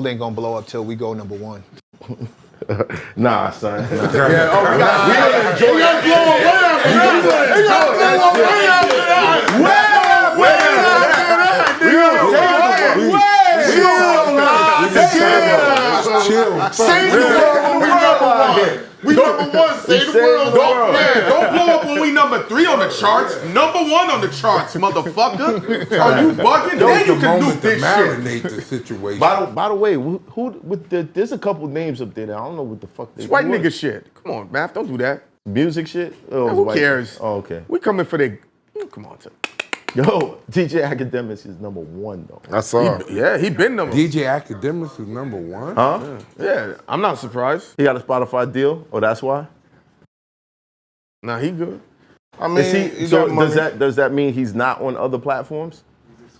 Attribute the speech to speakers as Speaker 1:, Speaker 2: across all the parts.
Speaker 1: ain't gonna blow up till we go number one.
Speaker 2: Nah, son.
Speaker 1: We gotta blow away after that.
Speaker 3: We number one, save the world. Don't blow up when we number 3 on the charts. Number 1 on the charts, motherfucker. Are you bugging? Then you can do this
Speaker 4: marinate
Speaker 3: shit.
Speaker 4: the situation.
Speaker 2: By the way, there's a couple names up there that I don't know what the fuck they
Speaker 3: It's white nigga shit. Come on, Math, don't do that.
Speaker 2: Music shit? Oh,
Speaker 3: Who cares?
Speaker 2: Oh, okay.
Speaker 3: We coming for the. Come on,
Speaker 2: Yo, DJ Academics is number 1 though.
Speaker 4: I saw.
Speaker 3: He been number.
Speaker 4: DJ Academics is number 1.
Speaker 2: Huh?
Speaker 3: Yeah, I'm not surprised.
Speaker 2: He got a Spotify deal? Oh, that's why?
Speaker 3: Nah, he good.
Speaker 4: I mean,
Speaker 2: Is he, does that mean he's not on other platforms?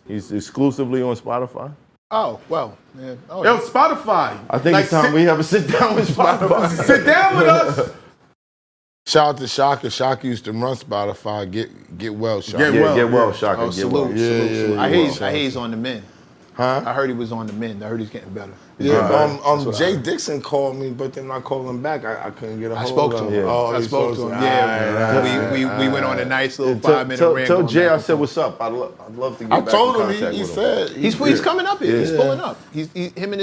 Speaker 2: He's exclusively on Spotify?
Speaker 1: Oh, well. Yeah. Oh,
Speaker 3: Yo, Spotify.
Speaker 2: I think it's time we have a sit down with Spotify.
Speaker 3: Sit down with us.
Speaker 4: Shout out to Shaka. Shaka used to run Spotify. Get well, Shaka.
Speaker 2: Get well, Shaka.
Speaker 1: Oh, salute.
Speaker 4: Yeah.
Speaker 1: I hear he's on the mend.
Speaker 4: Huh?
Speaker 1: I heard he was on the mend. I heard he's getting better.
Speaker 4: Yeah, Jay Dixon called me, but then I called him back. I couldn't get a hold of him.
Speaker 2: Yeah.
Speaker 1: I spoke to him. Yeah, we went on a nice little 5-minute rant.
Speaker 2: Tell Jay I said what's up. I'd love to get
Speaker 4: I
Speaker 2: back
Speaker 4: told
Speaker 2: in
Speaker 4: him.
Speaker 2: contact
Speaker 4: He
Speaker 2: with
Speaker 4: said
Speaker 1: He's coming up here.
Speaker 4: Yeah.
Speaker 1: He's pulling up. Him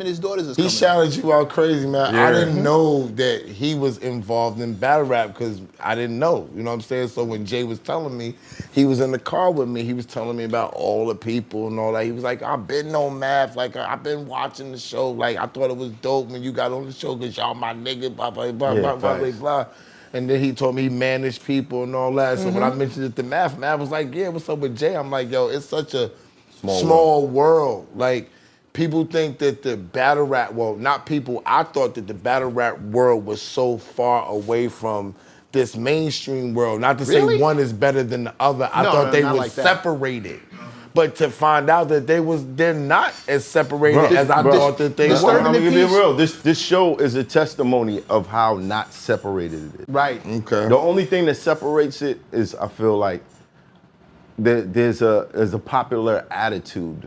Speaker 1: and his daughters is
Speaker 4: he
Speaker 1: coming
Speaker 4: shouted you out crazy, man.
Speaker 3: Yeah.
Speaker 4: I didn't know that he was involved in battle rap because I didn't know. You know what I'm saying? So when Jay was telling me, he was in the car with me. He was telling me about all the people and all that. He was like, I've been on Math. Like, I've been watching the show. Like, I thought it was dope when you got on the show because y'all my nigga, blah, blah, blah, blah, blah, blah, blah. And then he told me he managed people and all that. So when I mentioned it to Math was like, yeah, what's up with Jay? I'm like, yo, it's such a small world. Like, people think that the battle rap, well, not people, I thought that the battle rap world was so far away from this mainstream world. Not to say one is better than the other. I thought they were separated. But to find out that they're not as separated as I thought that they were.
Speaker 2: I'm gonna be real. This show is a testimony of how not separated it is.
Speaker 1: Right.
Speaker 4: Okay.
Speaker 2: The only thing that separates it is I feel like there's a popular attitude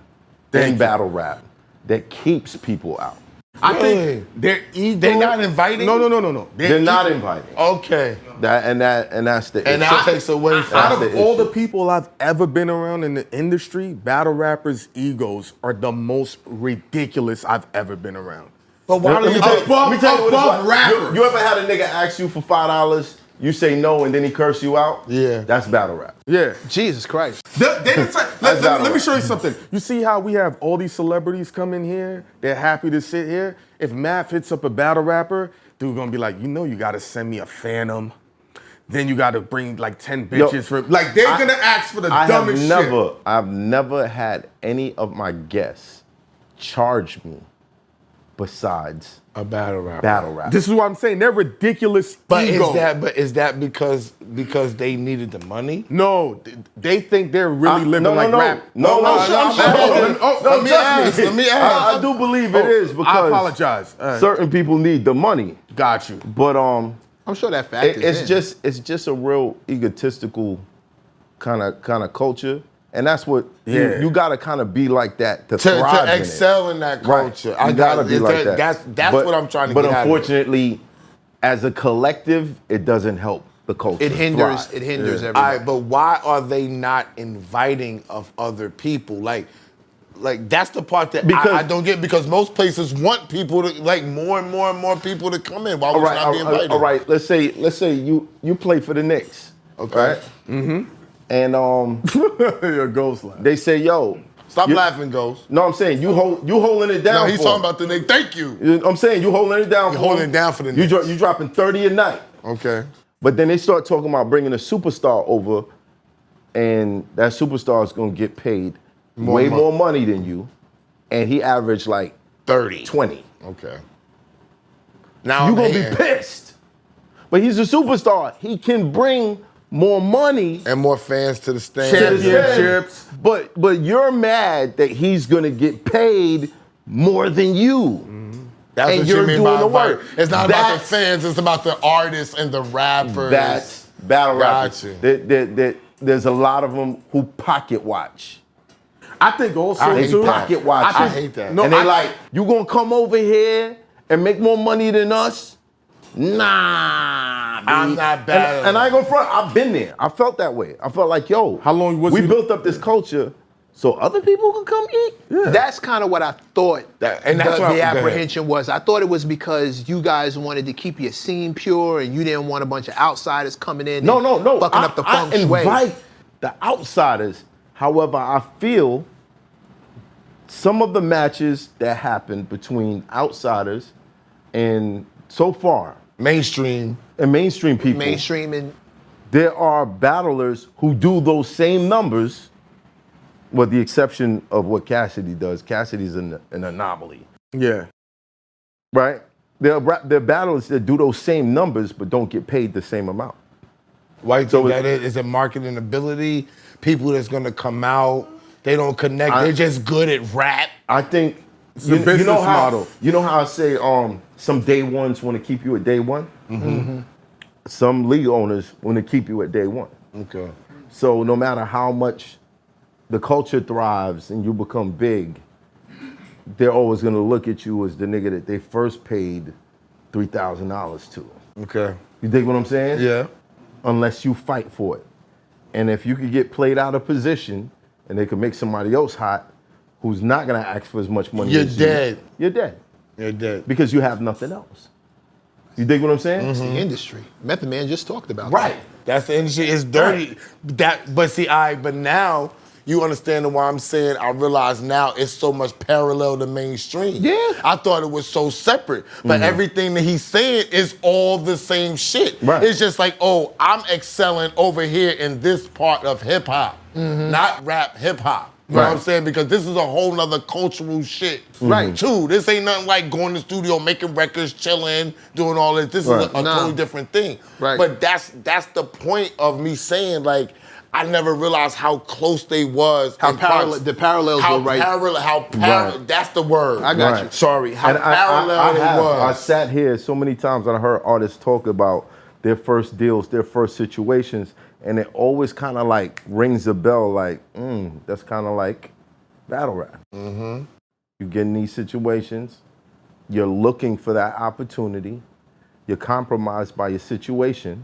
Speaker 2: in battle rap that keeps people out.
Speaker 3: I think they're
Speaker 4: not inviting?
Speaker 3: No.
Speaker 2: They're not inviting.
Speaker 4: Okay.
Speaker 2: That's the
Speaker 4: And that takes away from
Speaker 3: Out of all the people I've ever been around in the industry, battle rappers' egos are the most ridiculous I've ever been around.
Speaker 4: But why do you think?
Speaker 3: Above rappers.
Speaker 2: You ever had a nigga ask you for $5, you say no, and then he curse you out?
Speaker 4: Yeah.
Speaker 2: That's battle rap.
Speaker 3: Yeah.
Speaker 1: Jesus Christ.
Speaker 3: Let me show you something. You see how we have all these celebrities come in here? They're happy to sit here. If Math hits up a battle rapper, dude gonna be like, you gotta send me a Phantom. Then you gotta bring like 10 bitches for like they're gonna ask for the dumbest shit.
Speaker 2: I've never had any of my guests charge me besides
Speaker 4: A battle rap.
Speaker 3: This is what I'm saying. They're ridiculous egos.
Speaker 4: Is that because they needed the money?
Speaker 3: No, they think they're really living like rap.
Speaker 4: Let me ask.
Speaker 2: I do believe it is because
Speaker 3: I apologize.
Speaker 2: certain people need the money.
Speaker 3: Got you.
Speaker 2: But
Speaker 1: I'm sure that fact
Speaker 2: it's just a real egotistical kind of culture. And that's what you gotta kind of be like that to thrive
Speaker 4: to excel in that culture.
Speaker 2: Right. You gotta be like that.
Speaker 4: That's what I'm trying to get at.
Speaker 2: But unfortunately, as a collective, it doesn't help the culture.
Speaker 1: It hinders everybody.
Speaker 4: All right, but why are they not inviting of other people? Like that's the part that I don't get, because most places want people to, like, more and more people to come in. Why would you not be invited?
Speaker 2: All right, let's say you play for the Knicks.
Speaker 4: Okay.
Speaker 2: Right? Mm-hmm. And
Speaker 3: Your ghost laugh.
Speaker 2: they say, yo,
Speaker 4: Stop laughing, Ghost.
Speaker 2: No, I'm saying you holding it down.
Speaker 4: No, he's talking about the Knicks. Thank you.
Speaker 2: I'm saying you holding it down.
Speaker 4: You're holding it down for the Knicks.
Speaker 2: You dropping 30 a night.
Speaker 4: Okay.
Speaker 2: But then they start talking about bringing a superstar over, and that superstar is gonna get paid way more money than you, and he averaged like 20.
Speaker 4: Okay. Now
Speaker 2: You're gonna be pissed. But he's a superstar. He can bring more money
Speaker 4: and more fans to the stand.
Speaker 3: Championships.
Speaker 2: But you're mad that he's gonna get paid more than you.
Speaker 4: That's
Speaker 2: and
Speaker 4: what
Speaker 2: you're
Speaker 4: you mean
Speaker 2: doing
Speaker 4: by
Speaker 2: the work.
Speaker 4: It's not about the fans, it's about the artists and the rappers.
Speaker 2: That's battle rappers.
Speaker 4: Gotcha.
Speaker 2: There's a lot of them who pocket watch.
Speaker 3: I think also
Speaker 4: I hate
Speaker 3: too.
Speaker 4: that.
Speaker 2: Pocket watching.
Speaker 4: I hate that.
Speaker 3: No,
Speaker 2: and they
Speaker 3: I-
Speaker 2: like, you gonna come over here and make more money than us? Nah, B.
Speaker 4: I'm not bad.
Speaker 2: And I ain't gonna front. I've been there. I felt that way. I felt like, yo,
Speaker 3: How long was
Speaker 2: we
Speaker 3: you-
Speaker 2: built up this culture so other people can come eat?
Speaker 3: Yeah.
Speaker 1: That's kind of what I thought
Speaker 4: and that's what
Speaker 1: the
Speaker 4: I-
Speaker 1: apprehension was. I thought it was because you guys wanted to keep your scene pure and you didn't want a bunch of outsiders coming in
Speaker 2: No.
Speaker 1: fucking up the feng
Speaker 2: I
Speaker 1: shui.
Speaker 2: invite the outsiders. However, I feel some of the matches that happened between outsiders and so far
Speaker 4: Mainstream.
Speaker 2: and mainstream people,
Speaker 1: Mainstream and
Speaker 2: there are battlers who do those same numbers, with the exception of what Cassidy does. Cassidy's an anomaly,
Speaker 3: Yeah.
Speaker 2: right? There are battlers that do those same numbers but don't get paid the same amount.
Speaker 4: Why you
Speaker 2: So
Speaker 4: think that is? Is it marketing ability? People that's gonna come out, they don't connect. They're just good at rap.
Speaker 2: I think
Speaker 3: a business
Speaker 2: know how,
Speaker 3: model.
Speaker 2: You know how I say some day ones want to keep you at day one? Mm-hmm. Some league owners want to keep you at day one.
Speaker 4: Okay.
Speaker 2: So no matter how much the culture thrives and you become big, they're always going to look at you as the nigga that they first paid $3,000 to.
Speaker 4: Okay.
Speaker 2: You dig what I'm saying?
Speaker 4: Yeah.
Speaker 2: Unless you fight for it. And if you could get played out of position and they could make somebody else hot who's not going to ask for as much money
Speaker 4: You're
Speaker 2: as
Speaker 4: dead.
Speaker 2: you're dead.
Speaker 4: You're dead.
Speaker 2: Because you have nothing else. You dig what I'm saying?
Speaker 1: it's the industry. Method Man just talked about
Speaker 2: Right.
Speaker 4: That's the industry. It's dirty. But see, but now you understand why I'm saying I realize now it's so much parallel to mainstream.
Speaker 2: Yeah.
Speaker 4: I thought it was so separate, but everything that he's saying is all the same shit.
Speaker 2: Right.
Speaker 4: It's just like, oh, I'm excelling over here in this part of hip hop, not rap hip hop. You know what I'm
Speaker 2: Right.
Speaker 4: saying? Because this is a whole nother cultural shit.
Speaker 2: Right.
Speaker 4: Too. This ain't nothing like going to the studio, making records, chilling, doing all this. This
Speaker 2: Right.
Speaker 4: is a
Speaker 1: Nah.
Speaker 4: totally different thing.
Speaker 1: Right.
Speaker 4: But that's the point of me saying, like, I never realized how close they was.
Speaker 1: How
Speaker 4: in parts.
Speaker 1: the parallels
Speaker 4: How
Speaker 1: were right.
Speaker 2: Right.
Speaker 4: That's the word.
Speaker 1: I got
Speaker 2: Right.
Speaker 1: you.
Speaker 4: Sorry. How
Speaker 2: And
Speaker 4: parallel
Speaker 2: I
Speaker 4: it
Speaker 2: have.
Speaker 4: was.
Speaker 2: I sat here so many times and I heard artists talk about their first deals, their first situations, and it always kind of like rings a bell like, that's kind of like battle rap. You get in these situations, you're looking for that opportunity, you're compromised by your situation,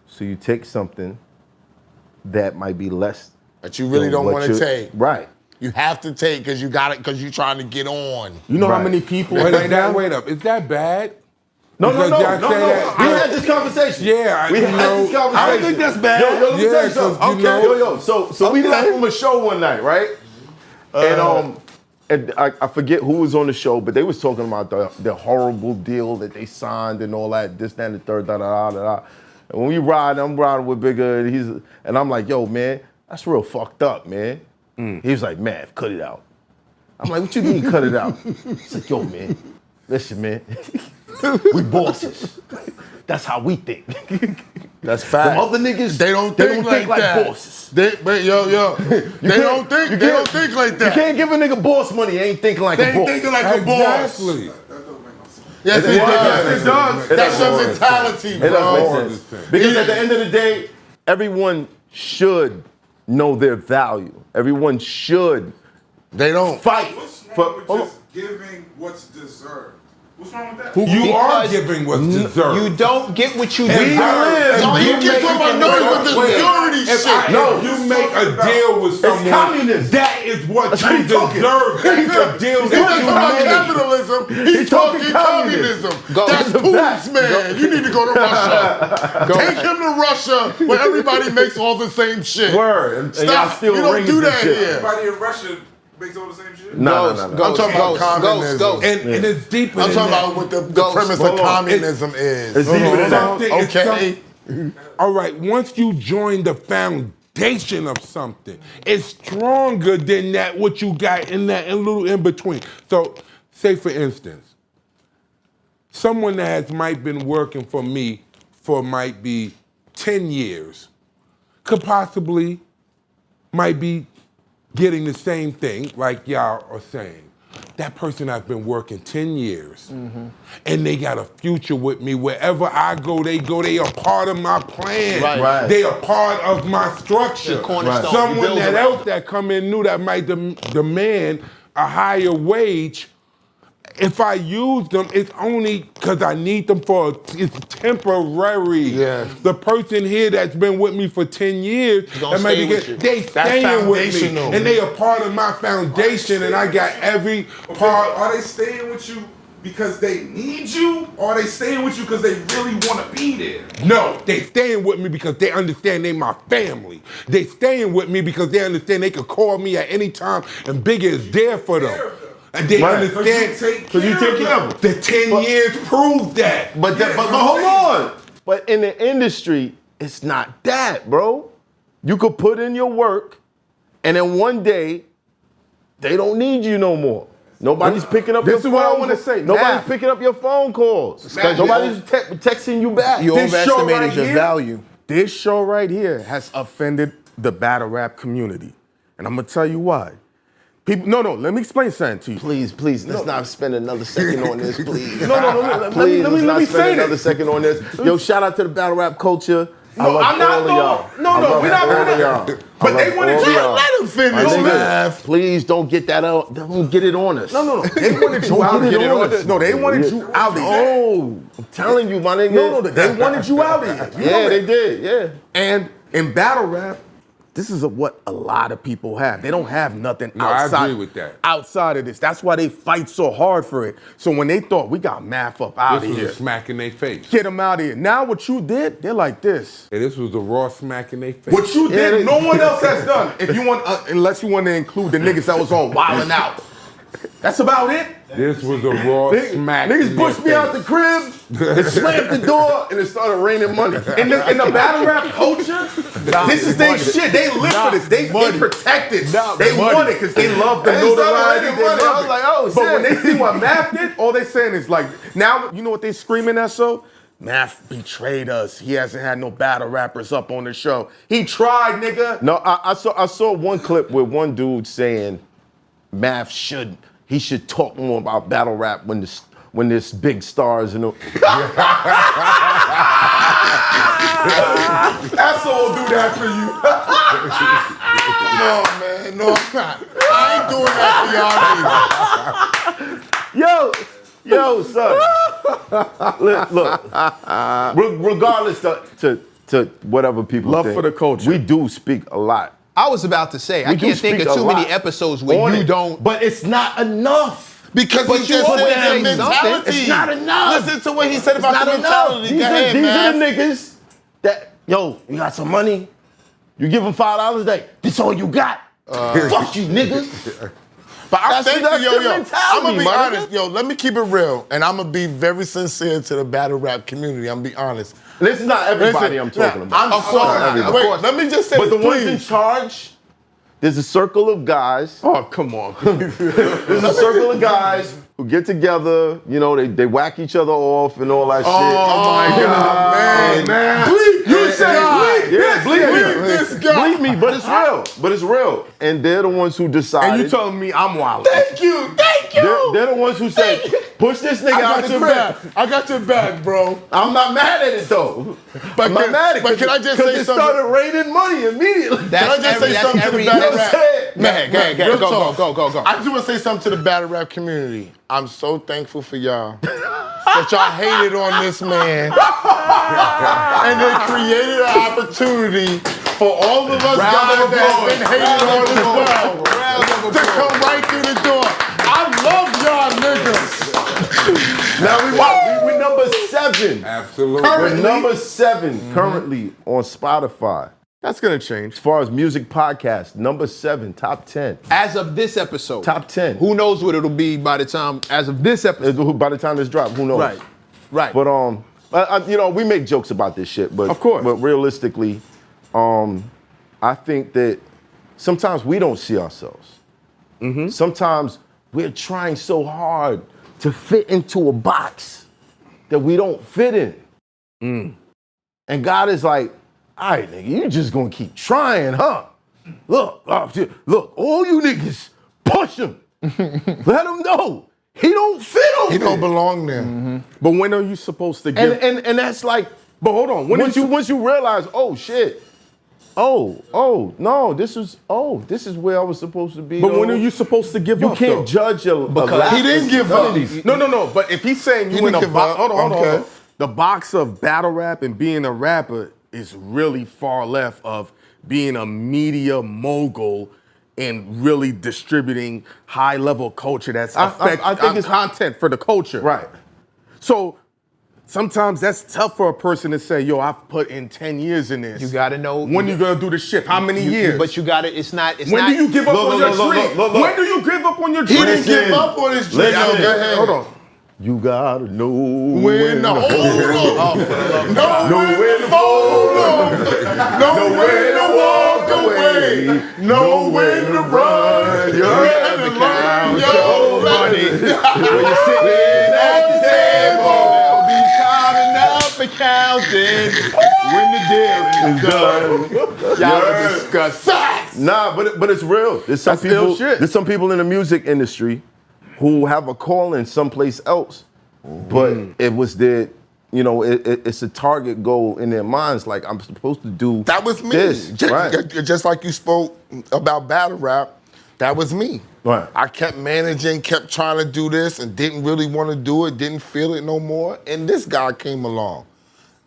Speaker 2: so you take something that might be less.
Speaker 4: But you really
Speaker 2: than
Speaker 4: don't
Speaker 2: what
Speaker 4: want to
Speaker 2: you-
Speaker 4: take.
Speaker 2: Right.
Speaker 4: You have to take because you got it because you're trying to get on.
Speaker 3: You know how
Speaker 2: Right.
Speaker 3: many people
Speaker 5: Wait,
Speaker 3: right now?
Speaker 5: wait up. Is that bad?
Speaker 2: No.
Speaker 5: Because y'all say that-
Speaker 2: We had this conversation.
Speaker 5: Yeah,
Speaker 2: we
Speaker 5: you
Speaker 2: had
Speaker 5: know,
Speaker 2: this conversation.
Speaker 4: I don't think that's bad.
Speaker 2: Yo, let me
Speaker 5: Yeah,
Speaker 2: tell you something.
Speaker 5: 'cause you
Speaker 2: Okay.
Speaker 5: know-
Speaker 2: Yo. So we left from a show one night, right? And I forget who was on the show, but they was talking about the horrible deal that they signed and all that, this, that, and the third, da da da da. Da. And when we ride, I'm riding with Bigger, and I'm like, yo, man, that's real fucked up, man. He was like, man, cut it out. I'm like, what you mean cut it out? He's like, yo, man, listen, man, we bosses. That's how we think.
Speaker 4: That's fact.
Speaker 2: Them other niggas,
Speaker 4: They don't think like that.
Speaker 2: bosses.
Speaker 4: But yo, they don't think like that.
Speaker 2: You can't give a nigga boss money. They ain't thinking like
Speaker 4: They
Speaker 2: a boss.
Speaker 4: ain't thinking like a boss.
Speaker 5: Exactly.
Speaker 4: Yes, it does. That's your mentality,
Speaker 2: It doesn't
Speaker 4: bro.
Speaker 2: make sense. Because at the end of the day, everyone should know their value. Everyone should
Speaker 4: They don't.
Speaker 2: fight
Speaker 6: What's
Speaker 2: for.
Speaker 6: wrong with just giving what's deserved? What's wrong with that?
Speaker 5: You are
Speaker 1: Because
Speaker 5: giving what's deserved.
Speaker 1: You don't get what you
Speaker 5: Exactly.
Speaker 1: deserve.
Speaker 4: Don't you
Speaker 5: You
Speaker 4: get
Speaker 5: make-
Speaker 4: somebody noise with this
Speaker 5: Wait,
Speaker 4: security
Speaker 5: if
Speaker 4: shit.
Speaker 5: you make a deal with someone,
Speaker 2: communism.
Speaker 5: that is what
Speaker 2: That's
Speaker 5: you
Speaker 2: what he talking.
Speaker 5: deserve. That's the deal
Speaker 4: He's not talking about
Speaker 5: that you made.
Speaker 4: capitalism. He's talking communism.
Speaker 1: Go.
Speaker 4: That's
Speaker 2: That's a fact.
Speaker 4: Putin's man. You need to go to Russia. Take him to Russia where everybody makes all the same shit.
Speaker 2: Word. And y'all
Speaker 4: Stop.
Speaker 2: still
Speaker 4: We don't
Speaker 2: rings
Speaker 4: do
Speaker 2: and
Speaker 4: that
Speaker 2: shit.
Speaker 4: here.
Speaker 6: Everybody in Russia makes all the same shit?
Speaker 2: No.
Speaker 4: I'm talking about communism.
Speaker 5: And it's deeper
Speaker 4: I'm
Speaker 5: than
Speaker 4: talking
Speaker 5: that.
Speaker 4: about what the
Speaker 1: Ghost.
Speaker 4: premise
Speaker 2: Hold
Speaker 4: of
Speaker 2: on.
Speaker 4: communism is.
Speaker 2: It's deeper than that.
Speaker 5: Something- it's
Speaker 4: Okay.
Speaker 5: all right, once you join the foundation of something, it's stronger than that what you got in that little in between. So, say for instance, someone that has might been working for me for might be 10 years could possibly might be getting the same thing like y'all are saying. that person has been working 10 years, and they got a future with me. Wherever I go. They are part of my plan.
Speaker 1: Right.
Speaker 5: They are part of my structure.
Speaker 1: The cornerstone. You
Speaker 5: Someone
Speaker 1: build
Speaker 5: that
Speaker 1: around
Speaker 5: else that come in new that might demand a higher wage. If I use them, it's only because I need them it's temporary.
Speaker 4: Yeah.
Speaker 5: The person here that's been with me for 10 years,
Speaker 1: gonna
Speaker 5: that might
Speaker 1: stay
Speaker 5: be
Speaker 1: with you.
Speaker 5: they staying with me.
Speaker 4: foundational.
Speaker 5: And they are part of my foundation, and I got every part.
Speaker 6: Are they staying with you because they need you, or are they staying with you because they really want to be there?
Speaker 5: No, they staying with me because they understand they my family. They staying with me because they understand they could call me at any time, and Biggie is there for them. And they understand
Speaker 2: Because you take care of them.
Speaker 5: the 10 years proved that.
Speaker 2: But hold on. But in the industry, it's not that, bro. You could put in your work, and then one day, they don't need you no more. Nobody's picking up your phone.
Speaker 3: This is what I want to say.
Speaker 2: Nobody's
Speaker 3: Math.
Speaker 2: picking up your phone calls. Nobody's texting you back.
Speaker 1: You
Speaker 3: This show
Speaker 1: overestimated
Speaker 3: right
Speaker 1: your
Speaker 3: here-
Speaker 1: value.
Speaker 3: This show right here has offended the battle rap community. And I'm going to tell you why. People, no, let me explain something to you.
Speaker 2: Please, let's not spend another second on this, please.
Speaker 3: No, let
Speaker 2: Please,
Speaker 3: me
Speaker 2: let's not
Speaker 3: say
Speaker 2: spend another
Speaker 3: this.
Speaker 2: second on this. Yo, shout out to the battle rap culture. I
Speaker 3: No,
Speaker 2: love
Speaker 3: I'm not.
Speaker 2: all of y'all.
Speaker 3: No,
Speaker 2: I love
Speaker 3: we're not
Speaker 2: all
Speaker 3: gonna-
Speaker 2: of y'all.
Speaker 3: But
Speaker 2: I
Speaker 3: they
Speaker 2: love
Speaker 3: wanted
Speaker 2: all of
Speaker 3: you-
Speaker 2: y'all.
Speaker 4: Let him finish,
Speaker 2: My nigga,
Speaker 4: man.
Speaker 2: please don't get that out. Don't get it on us.
Speaker 3: No. They wanted you out of here. No, they wanted you out of here.
Speaker 2: Oh, I'm telling you, my nigga.
Speaker 3: No, they wanted you out of here. You know
Speaker 2: Yeah,
Speaker 3: that.
Speaker 2: they did. Yeah.
Speaker 3: And in battle rap, this is what a lot of people have. They don't have nothing
Speaker 5: No, I
Speaker 3: outside.
Speaker 5: agree with that.
Speaker 3: Outside of this, that's why they fight so hard for it. So when they thought we got Math up out
Speaker 5: This
Speaker 3: of
Speaker 5: was
Speaker 3: here,
Speaker 5: a smack in their face.
Speaker 3: get them out of here. Now what you did, they're like this.
Speaker 5: Yeah, this was a raw smack in their face.
Speaker 3: What you
Speaker 2: Yeah,
Speaker 3: did,
Speaker 2: they-
Speaker 3: no one else has done. If you want, unless you want to include the niggas that was on Wildin' Out. That's about it.
Speaker 5: This was a raw smack.
Speaker 2: Niggas
Speaker 5: in
Speaker 2: pushed me
Speaker 5: their
Speaker 2: out the
Speaker 5: face.
Speaker 2: crib and slammed the door, and it started raining money.
Speaker 3: In the battle rap culture, this is their shit. They live for this. They protect it. They want it because they love the
Speaker 2: And it started
Speaker 3: notoriety.
Speaker 2: raining
Speaker 3: They
Speaker 2: money.
Speaker 3: love
Speaker 2: I was
Speaker 3: it.
Speaker 2: like, oh,
Speaker 3: But when
Speaker 2: shit.
Speaker 3: they see what Math did, all they saying is like, now you know what they screaming at? So Math betrayed us. He hasn't had no battle rappers up on the show. He tried, nigga.
Speaker 2: No, I saw one clip with one dude saying Math should talk more about battle rap when there's big stars and
Speaker 3: That's all do that for you.
Speaker 4: No, man. No, I'm not. I ain't doing that for y'all either.
Speaker 2: yo, son. Look, regardless to whatever people
Speaker 3: Love
Speaker 2: think,
Speaker 3: for the culture.
Speaker 2: we do speak a lot.
Speaker 1: I was about to say, I
Speaker 2: We do
Speaker 1: can't think
Speaker 2: speak
Speaker 1: of
Speaker 2: a
Speaker 1: too many
Speaker 2: lot
Speaker 1: episodes where
Speaker 2: on
Speaker 1: you
Speaker 2: it,
Speaker 1: don't.
Speaker 2: But it's not enough.
Speaker 4: Because
Speaker 1: But
Speaker 4: he
Speaker 1: you
Speaker 4: just
Speaker 1: always
Speaker 4: said
Speaker 1: say
Speaker 4: that
Speaker 1: something.
Speaker 4: mentality.
Speaker 2: It's not enough.
Speaker 4: Listen to what he said
Speaker 2: It's
Speaker 4: about
Speaker 2: not
Speaker 4: the
Speaker 2: enough.
Speaker 4: mentality.
Speaker 2: These
Speaker 4: Go ahead,
Speaker 2: are
Speaker 4: man.
Speaker 2: the niggas that, yo, you got some money? You give them $5 a day. This all you got. Fuck you, niggas.
Speaker 4: But I'm
Speaker 2: That's
Speaker 4: thankful,
Speaker 2: the
Speaker 4: yo.
Speaker 2: mentality,
Speaker 4: I'm gonna be
Speaker 2: my nigga.
Speaker 4: honest, yo. Let me keep it real, and I'm gonna be very sincere to the battle rap community. I'm gonna be honest.
Speaker 2: This is not everybody
Speaker 4: Listen,
Speaker 2: I'm talking about.
Speaker 4: I'm sorry.
Speaker 2: everybody.
Speaker 4: Wait, let me just say
Speaker 2: But the
Speaker 4: this,
Speaker 2: ones in
Speaker 4: please.
Speaker 2: charge, there's a circle of guys.
Speaker 3: Oh, come on.
Speaker 2: There's a circle of guys who get together, you know, they whack each other off and all that shit.
Speaker 3: Oh my God, man.
Speaker 4: Bleep,
Speaker 3: You said bleep
Speaker 2: Yeah,
Speaker 3: this
Speaker 2: bleep
Speaker 3: nigga.
Speaker 2: me.
Speaker 4: this guy.
Speaker 2: Bleep me, but it's real. But it's real. And they're the ones who decided.
Speaker 3: And you telling me I'm wild.
Speaker 4: Thank you.
Speaker 2: they're the ones who said, push this nigga
Speaker 4: I
Speaker 2: out
Speaker 4: got
Speaker 2: the
Speaker 4: your
Speaker 2: crib.
Speaker 4: back. I got your back, bro.
Speaker 2: I'm not mad at it though. I'm not mad at it.
Speaker 4: but can I just
Speaker 2: Because
Speaker 4: say
Speaker 2: it
Speaker 4: something?
Speaker 2: started raining money immediately.
Speaker 1: That's
Speaker 4: Can I just
Speaker 1: every,
Speaker 4: say
Speaker 1: that's
Speaker 4: something to
Speaker 1: every,
Speaker 4: the battle
Speaker 1: that's-
Speaker 4: rap?
Speaker 1: Man,
Speaker 4: Real
Speaker 1: go,
Speaker 4: talk.
Speaker 1: go.
Speaker 4: I just want to say something to the battle rap community. I'm so thankful for y'all that y'all hated on this man and then created an opportunity for all of us guys that have been hated on as well to come right through the door. I love y'all niggas.
Speaker 2: Now we number 7.
Speaker 5: Absolutely.
Speaker 2: We're number 7 currently on Spotify.
Speaker 3: That's gonna change.
Speaker 2: As far as music podcast, number 7, top 10.
Speaker 1: As of this episode,
Speaker 2: Top 10.
Speaker 1: Who knows what it'll be by the time? As of this episode,
Speaker 2: By the time this drops, who knows?
Speaker 1: right.
Speaker 2: But you know, we make jokes about this shit, but
Speaker 3: Of course.
Speaker 2: But realistically, I think that sometimes we don't see ourselves. Sometimes we're trying so hard to fit into a box that we don't fit in. And God is like, all right, nigga, you just gonna keep trying, huh? Look, all you niggas, push them. Let him know. He don't fit over
Speaker 4: He don't
Speaker 2: there.
Speaker 4: belong there.
Speaker 3: But when are you supposed to give?
Speaker 2: And that's like,
Speaker 3: but hold on.
Speaker 2: once you realize, oh shit, no, this is where I was supposed to be.
Speaker 3: But
Speaker 2: though.
Speaker 3: when are you supposed to give
Speaker 2: You
Speaker 3: up?
Speaker 2: can't
Speaker 3: though?
Speaker 2: judge a
Speaker 4: Because
Speaker 2: lack
Speaker 4: he didn't
Speaker 2: of
Speaker 4: give up.
Speaker 2: abilities.
Speaker 3: No. But if he's saying you
Speaker 4: He
Speaker 3: in a
Speaker 4: didn't give
Speaker 3: box,
Speaker 4: up.
Speaker 3: hold on.
Speaker 4: Okay.
Speaker 3: The box of battle rap and being a rapper is really far left of being a media mogul and really distributing high level culture that's
Speaker 2: I think it's
Speaker 3: content for the culture.
Speaker 2: Right.
Speaker 3: So sometimes that's tough for a person to say, yo, I've put in 10 years in this.
Speaker 1: You gotta know
Speaker 3: when you gonna do the shift. How many years?
Speaker 1: But you gotta. It's not.
Speaker 3: When do you give up on your dream? When do you give up on your dream?
Speaker 4: He didn't give up on his dream.
Speaker 2: Listen.
Speaker 4: Go ahead.
Speaker 3: Hold on.
Speaker 2: You gotta know
Speaker 4: When to hold on.
Speaker 2: know when to
Speaker 4: Hold on. Know when to walk away. Know when to run. You gotta learn your money.
Speaker 1: When you're sitting at the table, be counting up and counting when the deal is done. Y'all discuss facts.
Speaker 2: Nah, but it's real. There's some
Speaker 3: That's real
Speaker 2: people.
Speaker 3: shit.
Speaker 2: There's some people in the music industry who have a calling someplace else, but it was their, it's a target goal in their minds. Like, I'm supposed to do.
Speaker 4: That was me.
Speaker 2: This, right?
Speaker 4: Just like you spoke about battle rap, that was me.
Speaker 2: Right.
Speaker 4: I kept managing, kept trying to do this, and didn't really want to do it, didn't feel it no more. And this guy came along.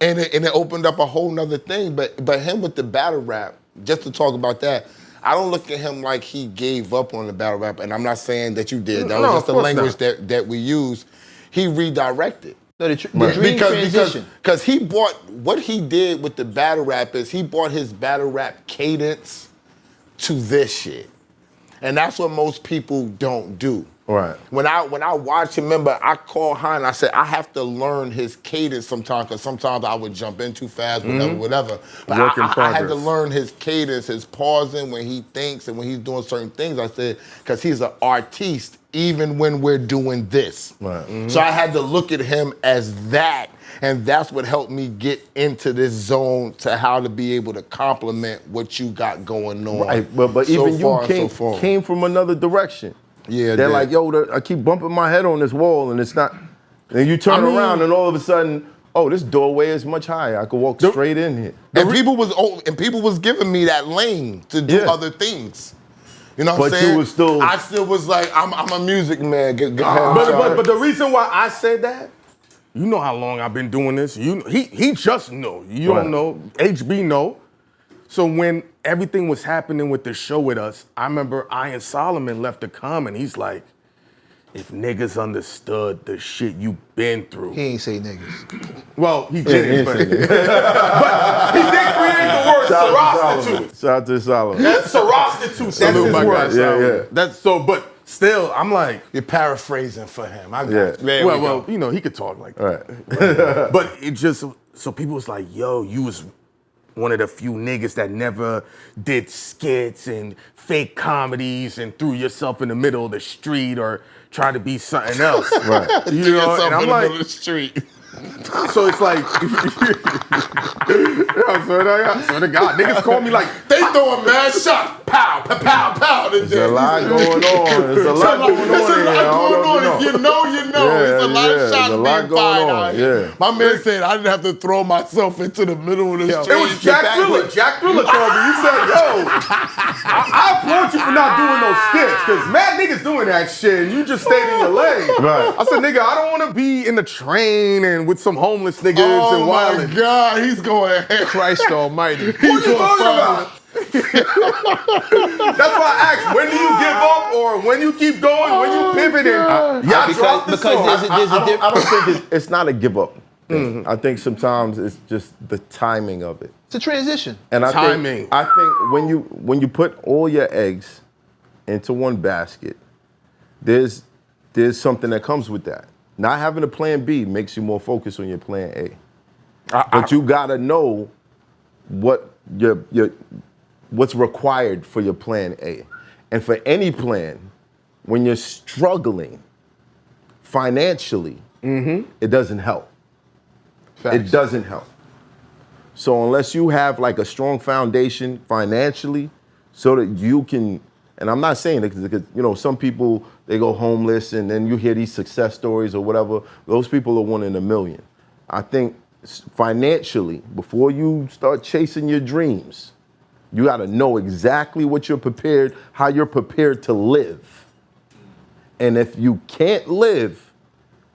Speaker 4: And it opened up a whole nother thing. But him with the battle rap, just to talk about that, I don't look at him like he gave up on the battle rap. And I'm not saying that you did. That was just the language that we use. He redirected.
Speaker 1: So the dream transition.
Speaker 4: Because he brought, what he did with the battle rap is he brought his battle rap cadence to this shit. And that's what most people don't do.
Speaker 2: Right.
Speaker 4: When I watched him, remember, I called Han, I said, I have to learn his cadence sometimes, because sometimes I would jump in too fast, whatever. But
Speaker 3: Work in
Speaker 4: I had to
Speaker 3: progress.
Speaker 4: learn his cadence, his pausing when he thinks and when he's doing certain things. I said, because he's an artiste, even when we're doing this.
Speaker 2: Right.
Speaker 4: So I had to look at him as that, and that's what helped me get into this zone to how to be able to complement what you got going on.
Speaker 2: Right, but
Speaker 4: So
Speaker 2: even
Speaker 4: far,
Speaker 2: you
Speaker 4: so far.
Speaker 2: came from another direction.
Speaker 4: Yeah,
Speaker 2: They're
Speaker 4: dude.
Speaker 2: like, yo, I keep bumping my head on this wall, and it's not. And you turn around, and all of a sudden, oh, this doorway is much higher. I could walk straight in here.
Speaker 4: And people was giving me that lane to do
Speaker 2: Yeah.
Speaker 4: other things. You know what
Speaker 2: But
Speaker 4: I'm saying?
Speaker 2: you was still-
Speaker 4: I still was like, I'm a music man.
Speaker 3: But the reason why I said that, you know how long I've been doing this. He just know. You
Speaker 2: Right.
Speaker 3: don't know. HB know. So when everything was happening with the show with us, I remember Ian Solomon left a comment. He's like, if niggas understood the shit you been through.
Speaker 1: He ain't say niggas.
Speaker 3: Well, he didn't, but, but he did create the word sorostitute.
Speaker 2: Shout out to Solomon.
Speaker 3: Sorostitute, that's
Speaker 1: Salute
Speaker 3: his
Speaker 1: my
Speaker 3: word.
Speaker 1: guy,
Speaker 2: Yeah.
Speaker 3: That's so, but still, I'm like,
Speaker 4: You're paraphrasing for him. I got
Speaker 2: Yeah.
Speaker 4: you. There we go.
Speaker 3: well, you know, he could talk like that.
Speaker 2: Right.
Speaker 3: But it just, so people was like, yo, you was one of the few niggas that never did skits and fake comedies and threw yourself in the middle of the street or tried to be something else.
Speaker 2: Right.
Speaker 3: You
Speaker 4: Threw
Speaker 3: know,
Speaker 4: yourself
Speaker 3: and I'm
Speaker 4: in the
Speaker 3: like,
Speaker 4: middle of the street.
Speaker 3: so it's like, so the God, niggas call me like,
Speaker 4: They throwing mad shots. Pow, pow, pow, pow.
Speaker 2: There's a lot going on. There's a lot going on.
Speaker 4: There's a
Speaker 2: in
Speaker 4: lot
Speaker 2: here. I don't
Speaker 4: going
Speaker 2: know
Speaker 4: on.
Speaker 2: if
Speaker 4: If you know, you know.
Speaker 2: Yeah,
Speaker 4: There's a lot
Speaker 2: yeah,
Speaker 4: of shots
Speaker 2: there's a lot
Speaker 4: being
Speaker 2: going
Speaker 4: fired
Speaker 2: on,
Speaker 4: out here.
Speaker 2: yeah.
Speaker 4: My man said I didn't have to throw myself into the middle of the street.
Speaker 3: it was Jack Thriller. Jack Thriller called me. He said, yo, I applaud you for not doing those skits, because mad niggas doing that shit and you just stayed in your lane.
Speaker 2: Right.
Speaker 3: I said, nigga, I don't want to be in the train and with some homeless niggas
Speaker 4: Oh
Speaker 3: and
Speaker 4: my
Speaker 3: wilding.
Speaker 4: God, he's going ahead.
Speaker 1: Christ almighty.
Speaker 3: What are you talking about? That's why I asked, when do you give up or when you keep going, when you pivot and y'all drop the song.
Speaker 2: I don't think it's not a give up thing. I think sometimes it's just the timing of it.
Speaker 1: It's a transition.
Speaker 2: And
Speaker 3: Timing.
Speaker 2: I think when you put all your eggs into one basket, there's something that comes with that. Not having a plan B makes you more focused on your plan A. But you gotta know what what's required for your plan A. And for any plan, when you're struggling financially, it doesn't help.
Speaker 1: Facts.
Speaker 2: It doesn't help. So unless you have like a strong foundation financially so that you can And I'm not saying it because, you know, some people, they go homeless and then you hear these success stories or whatever. Those people are 1 in a million. I think financially, before you start chasing your dreams, you got to know exactly what you're prepared, how you're prepared to live. And if you can't live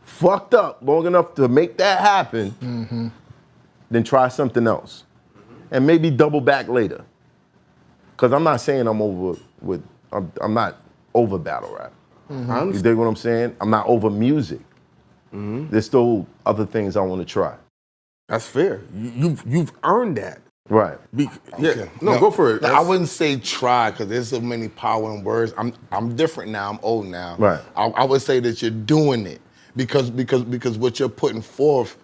Speaker 2: fucked up long enough to make that happen, then try something else. And maybe double back later. Because I'm not saying I'm not over battle rap. You dig what I'm saying? I'm not over music. There's still other things I want to try.
Speaker 3: That's fair. You've earned that.
Speaker 2: Right.
Speaker 3: No, go for it.
Speaker 4: I wouldn't say try because there's so many power in words. I'm different now. I'm old now.
Speaker 2: Right.
Speaker 4: I would say that you're doing it because what you're putting forth,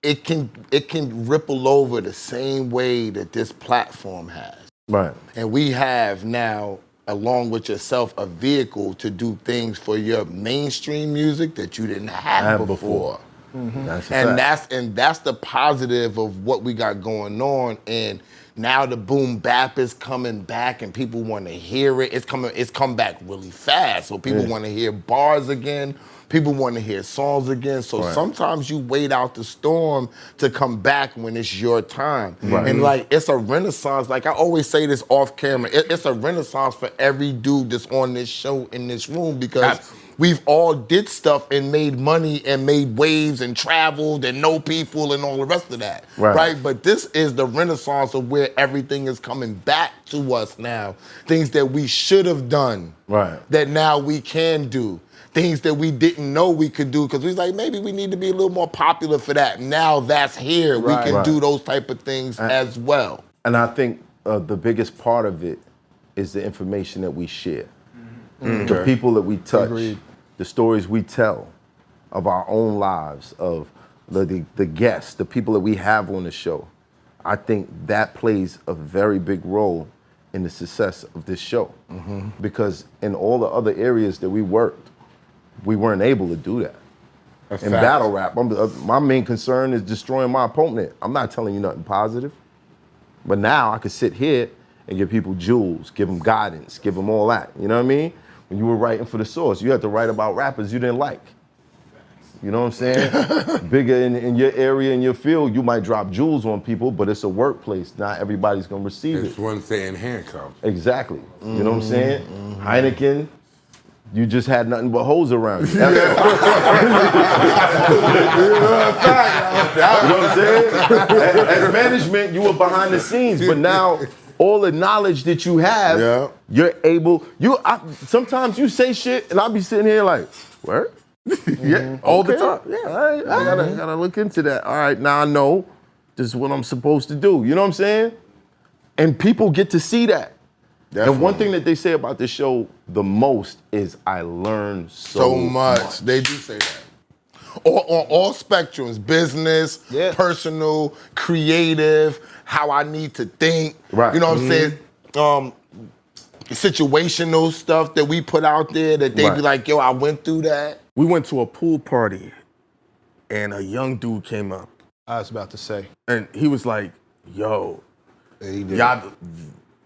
Speaker 4: it can ripple over the same way that this platform has.
Speaker 2: Right.
Speaker 4: And we have now, along with yourself, a vehicle to do things for your mainstream music that you didn't have before.
Speaker 2: That's a fact.
Speaker 4: That's the positive of what we got going on. And now the boom bap is coming back, and people want to hear it. It's come back really fast. So people want to hear bars again. People want to hear songs again. So sometimes you wait out the storm to come back when it's your time.
Speaker 2: Right.
Speaker 4: And like, it's a renaissance. Like I always say this off camera, it's a renaissance for every dude that's on this show in this room because we've all did stuff and made money and made waves and traveled and know people and all the rest of that. Right? But this is the renaissance of where everything is coming back to us now. Things that we should have done that now we can do. Things that we didn't know we could do because we was like, maybe we need to be a little more popular for that. Now that's here. We can do those type of things as well.
Speaker 2: And I think the biggest part of it is the information that we share. The people that we touch, the stories we tell of our own lives, of the guests, the people that we have on the show. I think that plays a very big role in the success of this show. Because in all the other areas that we worked, we weren't able to do that. In battle rap, my main concern is destroying my opponent. I'm not telling you nothing positive. But now I could sit here and give people jewels, give them guidance, give them all that. You know what I mean? When you were writing for The Source, you had to write about rappers you didn't like. You know what I'm saying? Bigger in your area, in your field, you might drop jewels on people, but it's a workplace. Not everybody's gonna receive it.
Speaker 5: It's one saying handcuffs.
Speaker 2: Exactly. You know what I'm saying? Heineken, you just had nothing but hoes around you. That's all. You know what I'm saying? As management, you were behind the scenes, but now all the knowledge that you have, you're able. Sometimes you say shit, and I'll be sitting here like, where?
Speaker 3: All the time.
Speaker 2: I gotta look into that. All right, now I know this is what I'm supposed to do. You know what I'm saying? And people get to see that. Definitely. And one thing that they say about this show the most is I learned so much.
Speaker 4: They do say that. On all spectrums, business, personal, creative, how I need to think.
Speaker 2: Right.
Speaker 4: You know what I'm saying? Situational stuff that we put out there that they be like, yo, I went through that.
Speaker 3: We went to a pool party and a young dude came up.
Speaker 1: I was about to say.
Speaker 3: And he was like, yo,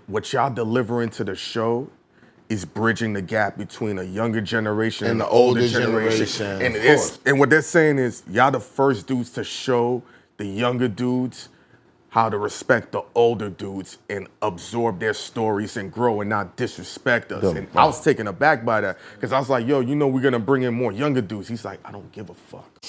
Speaker 3: what y'all delivering to the show is bridging the gap between a younger generation and the older generation. And what they're saying is, y'all the first dudes to show the younger dudes how to respect the older dudes and absorb their stories and grow and not disrespect us. And I was taken aback by that because I was like, yo, you know we're gonna bring in more younger dudes. He's like, I don't give a fuck.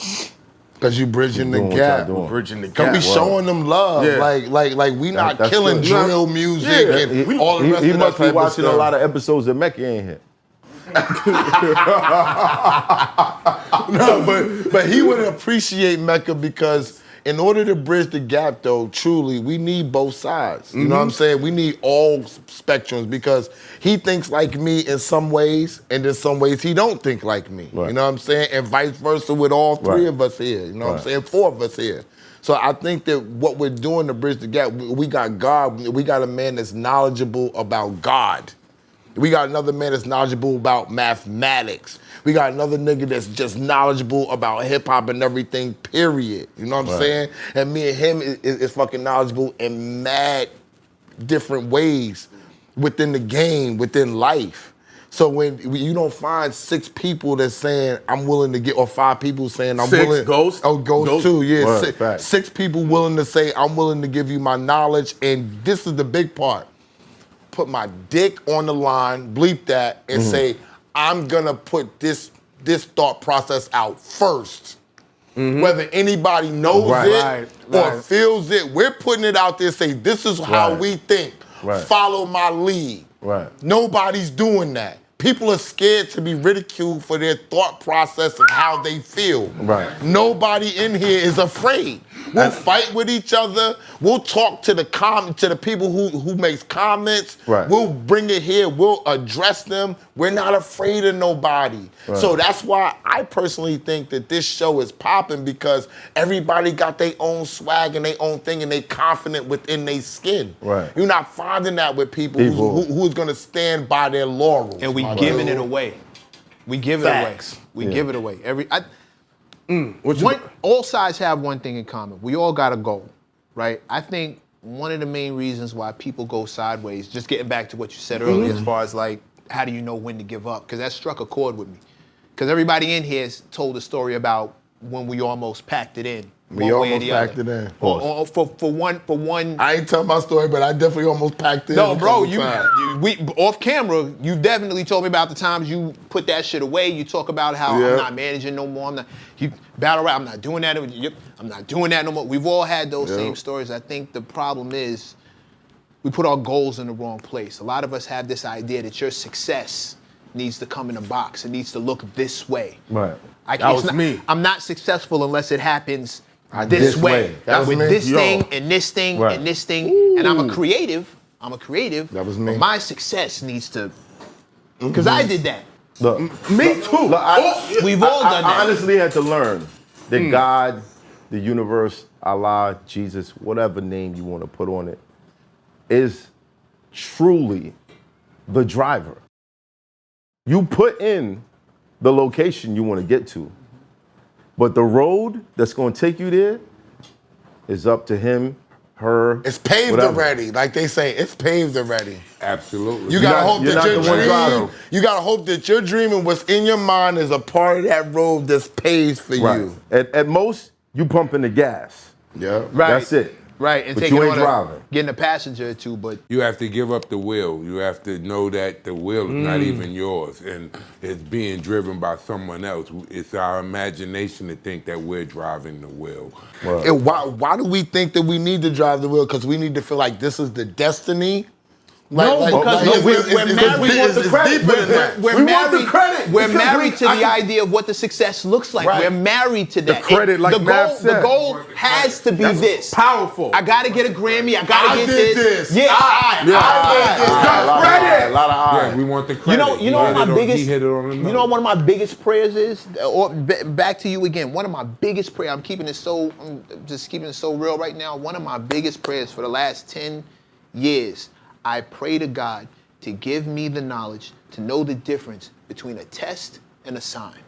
Speaker 4: Cause you bridging the gap.
Speaker 3: We're bridging the gap.
Speaker 4: Cause we showing them love. Like we not killing drill music and all the rest of that.
Speaker 2: He must be watching a lot of episodes of Mecca in here.
Speaker 4: No, but he would appreciate Mecca because in order to bridge the gap, though, truly, we need both sides. You know what I'm saying? We need all spectrums because he thinks like me in some ways, and in some ways he don't think like me. You know what I'm saying? And vice versa with all three of us here. You know what I'm saying? 4 of us here. So I think that what we're doing to bridge the gap, we got God. We got a man that's knowledgeable about God. We got another man that's knowledgeable about mathematics. We got another nigga that's just knowledgeable about hip-hop and everything, period. You know what I'm saying? And me and him is fucking knowledgeable in mad different ways. within the game, within life. So when you don't find 6 people that's saying I'm willing to get, or 5 people saying I'm willing.
Speaker 3: Ghost.
Speaker 4: Oh, Ghost too. Yeah,
Speaker 2: Word,
Speaker 4: 6 people willing to say I'm willing to give you my knowledge, and this is the big part. Put my dick on the line, bleep that, and say I'm gonna put this thought process out first. Whether anybody knows it or feels it, we're putting it out there. Say this is how we think. Follow my lead. Nobody's doing that. People are scared to be ridiculed for their thought process and how they feel. Nobody in here is afraid. We'll fight with each other. We'll talk to the people who makes comments. We'll bring it here. We'll address them. We're not afraid of nobody. So that's why I personally think that this show is popping, because everybody got their own swag and their own thing, and they confident within their skin. You're not finding that with people who's going to stand by their laurels.
Speaker 7: And we giving it away. We give it away. We give it away. All sides have one thing in common. We all got a goal, right? I think one of the main reasons why people go sideways, just getting back to what you said earlier, as far as like, how do you know when to give up? Because that struck a chord with me. Because everybody in here has told a story about when we almost packed it in.
Speaker 4: We almost packed it in.
Speaker 7: For one.
Speaker 4: I ain't telling my story, but I definitely almost packed it in.
Speaker 7: No, bro, we off camera, you definitely told me about the times you put that shit away. You talk about how I'm not managing no more. Battle rap, I'm not doing that. I'm not doing that no more. We've all had those same stories. I think the problem is we put our goals in the wrong place. A lot of us have this idea that your success needs to come in a box. It needs to look this way.
Speaker 3: That was me.
Speaker 7: I'm not successful unless it happens this way. With this thing and this thing and this thing. Ooh. And I'm a creative.
Speaker 4: That was me.
Speaker 7: But my success needs to, because I did that.
Speaker 2: Look,
Speaker 3: me too.
Speaker 2: Look,
Speaker 7: we've all done that.
Speaker 2: I honestly had to learn that God, the universe, Allah, Jesus, whatever name you want to put on it, is truly the driver. You put in the location you want to get to, but the road that's going to take you there is up to him, her.
Speaker 4: It's paved already. Like they say, it's paved already.
Speaker 5: Absolutely.
Speaker 4: You gotta hope that your dream. You gotta hope that your dream and what's in your mind is a part of that road that's paved for you.
Speaker 2: At most, you pumping the gas. That's it.
Speaker 7: Right, and
Speaker 2: but
Speaker 7: taking
Speaker 2: you ain't
Speaker 7: on
Speaker 2: driving.
Speaker 7: Getting a passenger or two, but
Speaker 5: you have to give up the wheel. You have to know that the wheel is not even yours, and it's being driven by someone else. It's our imagination to think that we're driving the wheel.
Speaker 4: And why do we think that we need to drive the wheel? Because we need to feel like this is the destiny.
Speaker 7: Because we're married.
Speaker 2: We want the credit.
Speaker 7: We're married. We're married to the idea of what the success looks like. We're married to that.
Speaker 3: The credit, like Mav said.
Speaker 7: The goal has to be this.
Speaker 3: Powerful.
Speaker 7: I gotta get a Grammy. I gotta get this.
Speaker 4: Yeah,
Speaker 7: I did this.
Speaker 5: A lot of eyes. We want the credit.
Speaker 7: You know what my biggest.
Speaker 5: He hit it on the nose.
Speaker 7: You know what one of my biggest prayers is? Or back to you again. One of my biggest prayers. I'm just keeping it so real right now. One of my biggest prayers for the last 10 years. I pray to God to give me the knowledge to know the difference between a test and a sign,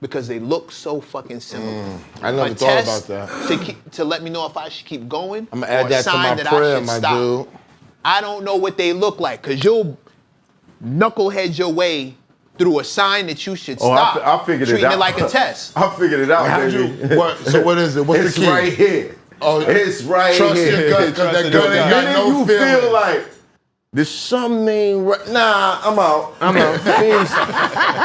Speaker 7: because they look so fucking similar.
Speaker 4: I never thought about that.
Speaker 7: To let me know if I should keep going.
Speaker 4: I'm gonna add that to my prayer, my dude.
Speaker 7: I don't know what they look like, because you'll knucklehead your way through a sign that you should stop.
Speaker 2: I figured it out.
Speaker 7: Treating it like a test.
Speaker 2: I figured it out, baby.
Speaker 4: So what is it? What's the key?
Speaker 2: It's right here.
Speaker 4: Oh,
Speaker 2: it's right
Speaker 4: trust
Speaker 2: here.
Speaker 4: Trust your gut, because that gun ain't got no
Speaker 2: you
Speaker 4: feeling.
Speaker 2: Feel like there's something right. Nah, I'm out.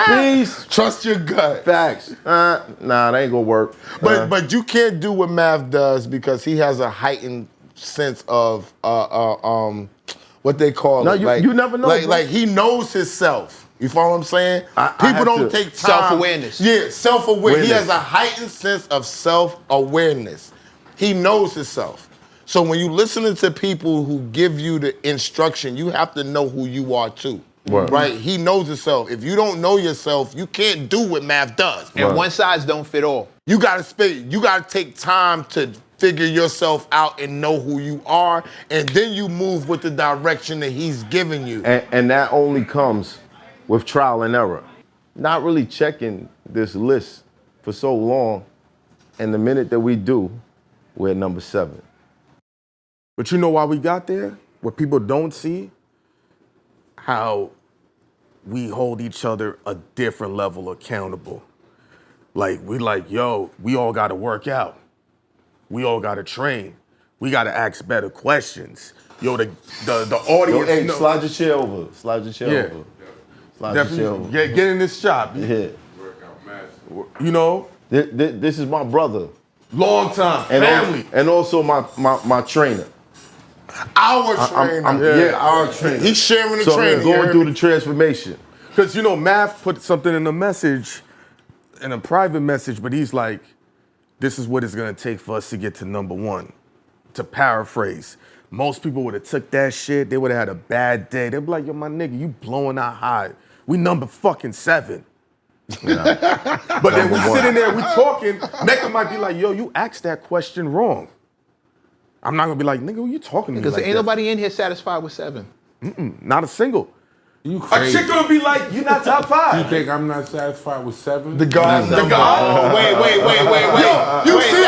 Speaker 2: Peace.
Speaker 4: Trust your gut.
Speaker 2: Facts. Nah, that ain't gonna work.
Speaker 4: But you can't do what Mav does, because he has a heightened sense of what they call it.
Speaker 2: You never know.
Speaker 4: Like he knows himself. You follow what I'm saying? People don't take time.
Speaker 7: Self-awareness.
Speaker 4: Yeah, self-awareness. He has a heightened sense of self-awareness. He knows himself. So when you listen to people who give you the instruction, you have to know who you are too. Right? He knows himself. If you don't know yourself, you can't do what Mav does.
Speaker 7: And one size don't fit all.
Speaker 4: You gotta take time to figure yourself out and know who you are, and then you move with the direction that he's giving you.
Speaker 2: And that only comes with trial and error. Not really checking this list for so long, and the minute that we do, we're at number 7.
Speaker 3: But you know why we got there? What people don't see how we hold each other a different level accountable. Like, we like, yo, we all gotta work out. We all gotta train. We gotta ask better questions. Yo, the audience.
Speaker 2: Yo, hey, slide your chair over. Slide your chair over. Slide your chair over.
Speaker 3: Get in this shop.
Speaker 2: Yeah.
Speaker 3: You know?
Speaker 2: This is my brother.
Speaker 3: Long time. Family.
Speaker 2: And also my trainer.
Speaker 4: Our trainer.
Speaker 2: Our trainer.
Speaker 4: He's sharing the
Speaker 2: so
Speaker 4: trainer.
Speaker 2: Going through the transformation.
Speaker 3: Because, you know, Math put something in a message, in a private message, but he's like, this is what it's going to take for us to get to number one. To paraphrase. Most people would have took that shit. They would have had a bad day. They'd be like, yo, my nigga, you blowing our high. We number fucking 7. Yeah. But then we sitting there, we talking. Mecca might be like, yo, you asked that question wrong. I'm not gonna be like, nigga, who you talking to me
Speaker 7: Because
Speaker 3: like
Speaker 7: ain't
Speaker 3: that?
Speaker 7: nobody in here satisfied with 7.
Speaker 3: Not a single.
Speaker 5: You
Speaker 3: A
Speaker 5: crazy.
Speaker 3: chick gonna be like, you not top 5.
Speaker 5: You think I'm not satisfied with 7?
Speaker 3: The God.
Speaker 7: Oh, wait.
Speaker 1: You see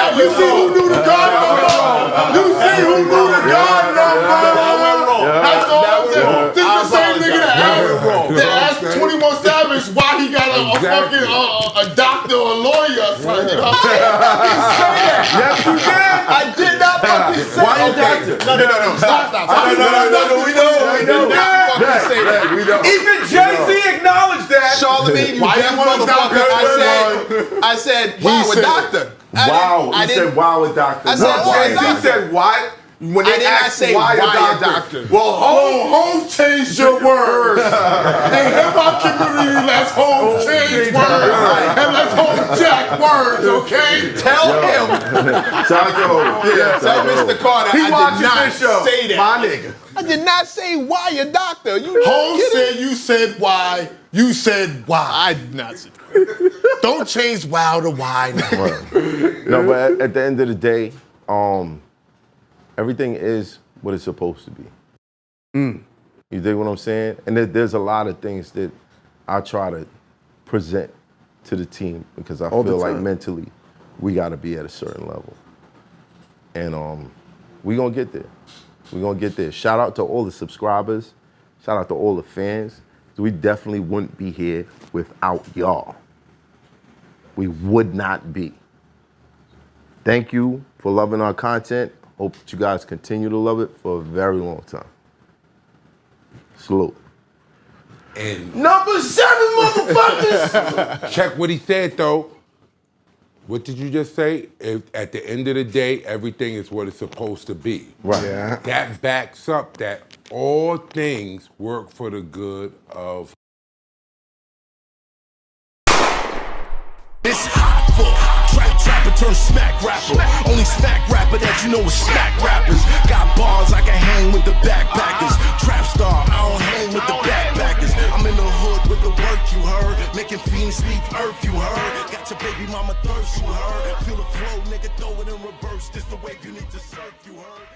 Speaker 1: who knew the God number? You see who knew the God number? That's all I'm saying. This is the same nigga that asked 21 Savage why he got a fucking a doctor or a lawyer or something. You know what I'm saying?
Speaker 3: Yes, you did.
Speaker 7: I did not fucking say
Speaker 3: Why you
Speaker 7: okay.
Speaker 3: doctor?
Speaker 7: No. Stop.
Speaker 3: No, we know.
Speaker 7: We know.
Speaker 3: Even Jay-Z acknowledged that.
Speaker 7: Charlamagne, you
Speaker 1: Why
Speaker 7: deaf
Speaker 1: you want a
Speaker 7: motherfucker. I said, wow, a
Speaker 1: said-
Speaker 7: doctor.
Speaker 2: Wow.
Speaker 7: I
Speaker 2: He
Speaker 7: didn't-
Speaker 2: said wow with doctor.
Speaker 7: I said, wow,
Speaker 3: Jay-Z
Speaker 7: doctor.
Speaker 3: said why? When
Speaker 7: I
Speaker 3: they
Speaker 7: did not
Speaker 3: asked
Speaker 7: say
Speaker 3: why
Speaker 7: why
Speaker 3: a doctor.
Speaker 1: Well, Home changed your words. In hip-hop community, let's Home change words. And let's Home jack words, okay?
Speaker 7: Tell him.
Speaker 2: Shout out to Hov. Yeah,
Speaker 7: Tell Mr. Carter
Speaker 3: He
Speaker 7: I
Speaker 3: watches
Speaker 7: did not
Speaker 3: this show.
Speaker 7: say that.
Speaker 3: My nigga.
Speaker 7: I did not say why a doctor. You
Speaker 1: Home
Speaker 7: kidding?
Speaker 1: said you said why. You said why.
Speaker 7: I did not say
Speaker 1: Don't change wow to why now.
Speaker 2: No, but at the end of the day, everything is what it's supposed to be. You dig what I'm saying? And there's a lot of things that I try to present to the team because I
Speaker 3: All the
Speaker 2: feel like
Speaker 3: time.
Speaker 2: mentally we got to be at a certain level. And we going to get there. We're going to get there. Shout out to all the subscribers. Shout out to all the fans. We definitely wouldn't be here without y'all. We would not be. Thank you for loving our content. Hope that you guys continue to love it for a very long time. Salute.
Speaker 5: And
Speaker 2: Number 7, motherfuckers!
Speaker 5: check what he said, though. What did you just say? If, at the end of the day, everything is what it's supposed to be.
Speaker 2: Right.
Speaker 3: Yeah.
Speaker 5: That backs up that all things work for the good of.
Speaker 8: It's hot for trapper turn smack rapper. Only smack rapper that you know is smack rappers. Got bars I can hang with the backpackers. Trap star, I don't hang with the backpackers. I'm in the hood with the work you heard. Making fiends leave earth you heard. Got your baby mama thirst you heard. Feel the flow, nigga, throw it in reverse. This the wave you need to surf you heard.